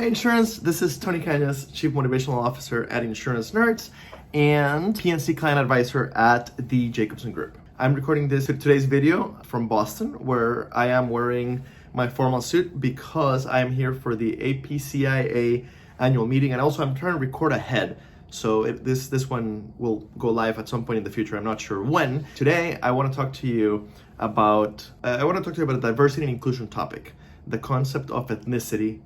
Hey Insurance, this is Tony Cañas, Chief Motivational Officer at Insurance Nerds and PNC Client Advisor at the Jacobson Group. I'm recording today's video from Boston, where I am wearing my formal suit because I am here for the APCIA annual meeting, and also I'm trying to record ahead. So this one will go live at some point in the future. I'm not sure when. Today, I want to talk to you about a diversity and inclusion topic, the concept of ethnicity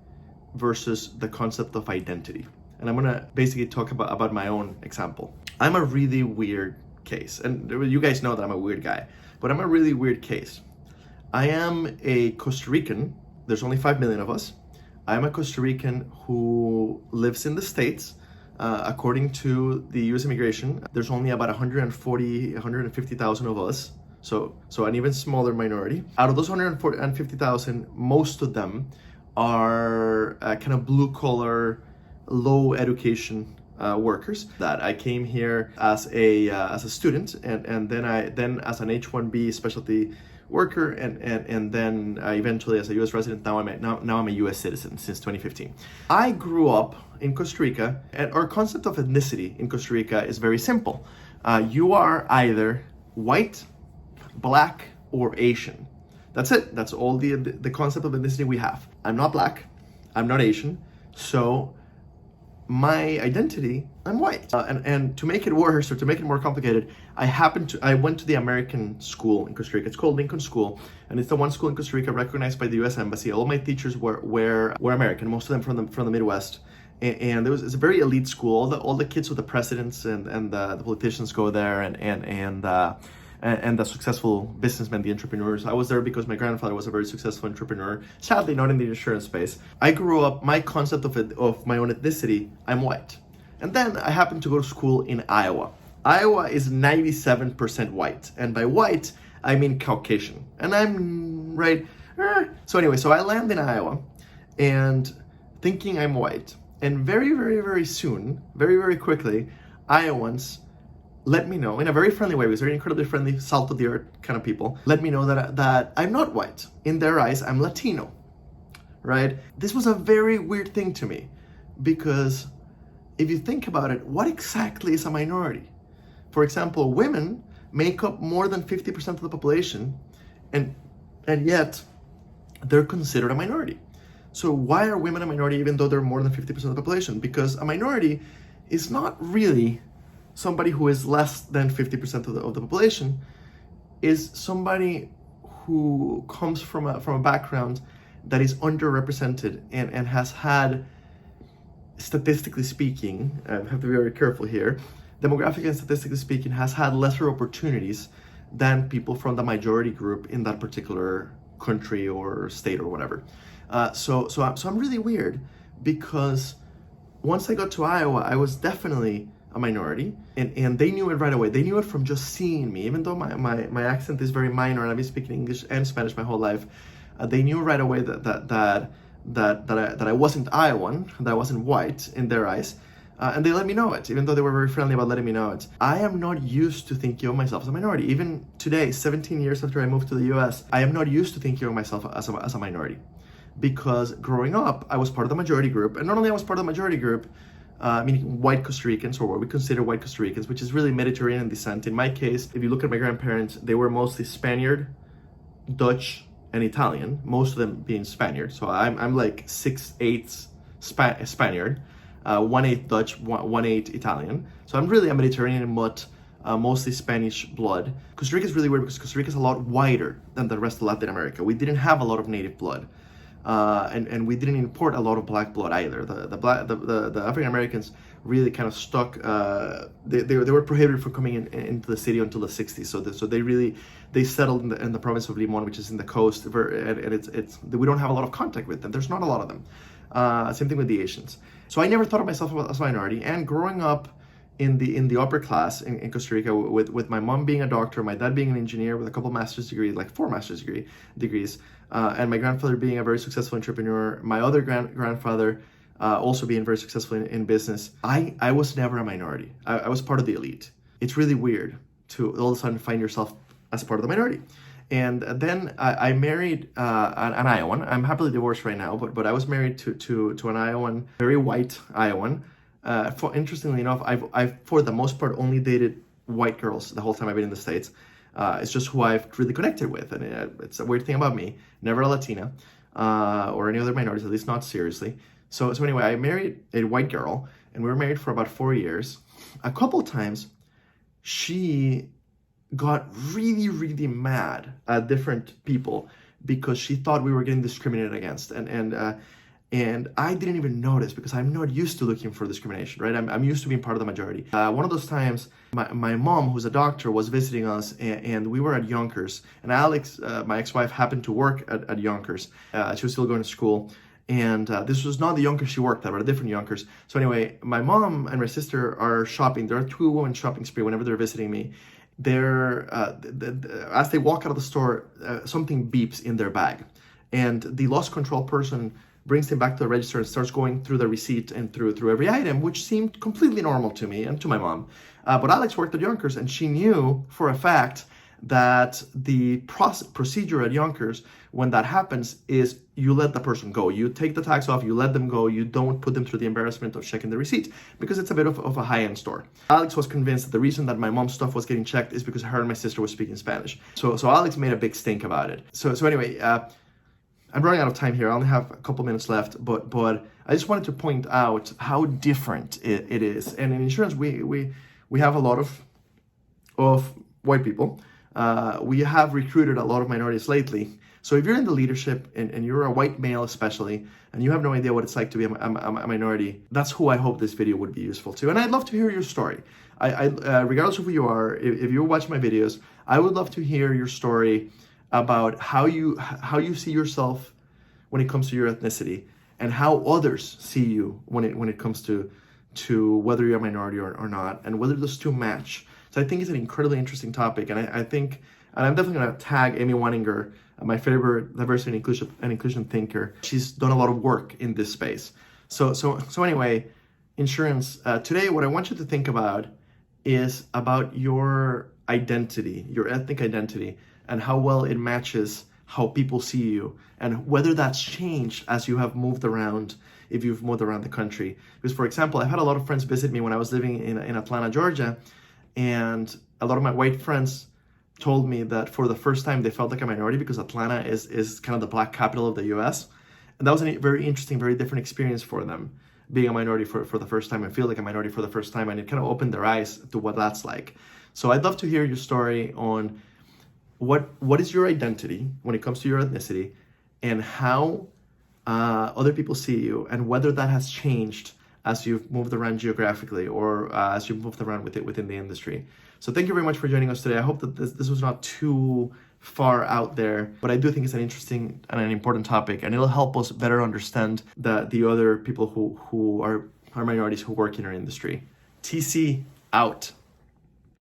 versus the concept of identity. And I'm gonna basically talk about my own example. I'm a really weird case, and you guys know that I'm a weird guy, but I'm a really weird case. I am a Costa Rican. There's only 5 million of us. I'm a Costa Rican who lives in the States. According to the U.S. immigration, there's only about 150,000 of us. So an even smaller minority. Out of those 150,000, most of them are kind of blue collar, low education workers. That I came here as a student, and then as an H-1B specialty worker, and then eventually as a U.S. resident. Now I'm a U.S. citizen since 2015. I grew up in Costa Rica, and our concept of ethnicity in Costa Rica is very simple. You are either white, black, or Asian. That's it. That's all the concept of ethnicity we have. I'm not black. I'm not Asian. So my identity, I'm white. And to make it worse, or to make it more complicated, I went to the American school in Costa Rica. It's called Lincoln School, and it's the one school in Costa Rica recognized by the U.S. Embassy. All my teachers were American, most of them from the Midwest. And it's a very elite school. All the kids with the presidents and the politicians go there, and the successful businessmen, the entrepreneurs. I was there because my grandfather was a very successful entrepreneur, sadly not in the insurance space. I grew up, my concept of my own ethnicity, I'm white. And then I happened to go to school in Iowa. Iowa is 97% white, and by white, I mean Caucasian. And I'm right. So anyway, so I land in Iowa and thinking I'm white. And very, very, very soon, very, very quickly, Iowans let me know, in a very friendly way, because they're incredibly friendly, salt of the earth kind of people, let me know that I'm not white. In their eyes, I'm Latino, right? This was a very weird thing to me, because if you think about it, what exactly is a minority? For example, women make up more than 50% of the population, and yet they're considered a minority. So why are women a minority even though they're more than 50% of the population? Because a minority is not really somebody who is less than 50% of the population. Is somebody who comes from a background that is underrepresented and has had, statistically speaking, I have to be very careful here, demographically and statistically speaking, has had lesser opportunities than people from the majority group in that particular country or state or whatever. So I'm really weird, because once I got to Iowa, I was definitely a minority, and they knew it right away. They knew it from just seeing me, even though my accent is very minor and I've been speaking English and Spanish my whole life. They knew right away that I wasn't Iowan, that I wasn't white in their eyes, and they let me know it, even though they were very friendly about letting me know it. I am not used to thinking of myself as a minority. Even today, 17 years after I moved to the U.S., I am not used to thinking of myself as a minority, because growing up, I was part of the majority group, and not only I was part of the majority group, meaning white Costa Ricans, or what we consider white Costa Ricans, which is really Mediterranean descent. In my case, if you look at my grandparents, they were mostly Spaniard, Dutch, and Italian, most of them being Spaniard. So I'm like 6/8 Spaniard, 1/8 Dutch, 1/8 Italian. So I'm really a Mediterranean mutt, mostly Spanish blood. Costa Rica is really weird because Costa Rica is a lot wider than the rest of Latin America. We didn't have a lot of native blood. And we didn't import a lot of black blood either. The African Americans really kind of stuck. They were prohibited from coming into the city until the 60s. So they settled in the province of Limon, which is in the coast, and we don't have a lot of contact with them. There's not a lot of them. Same thing with the Asians. So I never thought of myself as a minority. And growing up in the upper class in Costa Rica, with my mom being a doctor, my dad being an engineer with a couple master's degrees, like 4 master's degrees, and my grandfather being a very successful entrepreneur, my other grandfather also being very successful in business, I was never a minority. I was part of the elite. It's really weird to all of a sudden find yourself as part of the minority. And then I married an Iowan. I'm happily divorced right now, but I was married to an Iowan, very white Iowan. Interestingly enough, I've for the most part only dated white girls the whole time I've been in the States. It's just who I've really connected with, and it's a weird thing about me. Never a Latina or any other minorities, at least not seriously. So anyway, I married a white girl, and we were married for about 4 years. A couple times, she got really mad at different people because she thought we were getting discriminated against, and I didn't even notice because I'm not used to looking for discrimination, right? I'm used to being part of the majority. One of those times, my mom, who's a doctor, was visiting us, and we were at Yonkers, and Alex, my ex-wife, happened to work at Yonkers. She was still going to school, and this was not the Yonkers she worked at, but a different Yonkers. So anyway, my mom and my sister are shopping. There are two women shopping spree whenever they're visiting me. As they walk out of the store, something beeps in their bag, and the loss control person brings them back to the register and starts going through the receipt and through every item, which seemed completely normal to me and to my mom. But Alex worked at Yonkers, and she knew for a fact that the procedure at Yonkers, when that happens, is you let the person go. You take the tags off, you let them go, you don't put them through the embarrassment of checking the receipt, because it's a bit of a high-end store. Alex was convinced that the reason that my mom's stuff was getting checked is because her and my sister were speaking Spanish. So Alex made a big stink about it. So anyway, I'm running out of time here. I only have a couple minutes left, but I just wanted to point out how different it is. And in insurance, we have a lot of white people. We have recruited a lot of minorities lately. So if you're in the leadership and you're a white male especially, and you have no idea what it's like to be a minority, that's who I hope this video would be useful to. And I'd love to hear your story. Regardless of who you are, if you watch my videos, I would love to hear your story about how you see yourself when it comes to your ethnicity, and how others see you when it comes to whether you're a minority or not, and whether those two match. So I think it's an incredibly interesting topic, and I think, and I'm definitely going to tag Amy Waninger, my favorite diversity and inclusion thinker. She's done a lot of work in this space. So anyway, insurance. Today, what I want you to think about is about your identity, your ethnic identity, and how well it matches how people see you, and whether that's changed as you have moved around, if you've moved around the country. Because, for example, I've had a lot of friends visit me when I was living in Atlanta, Georgia, and a lot of my white friends told me that for the first time they felt like a minority because Atlanta is kind of the black capital of the US. And that was a very interesting, very different experience for them, being a minority for the first time and feel like a minority for the first time, and it kind of opened their eyes to what that's like. So I'd love to hear your story on what is your identity when it comes to your ethnicity, and how other people see you, and whether that has changed as you've moved around geographically, or as you've moved around within the industry. So thank you very much for joining us today. I hope that this was not too far out there, but I do think it's an interesting and an important topic, and it'll help us better understand the other people who are minorities who work in our industry. TC out.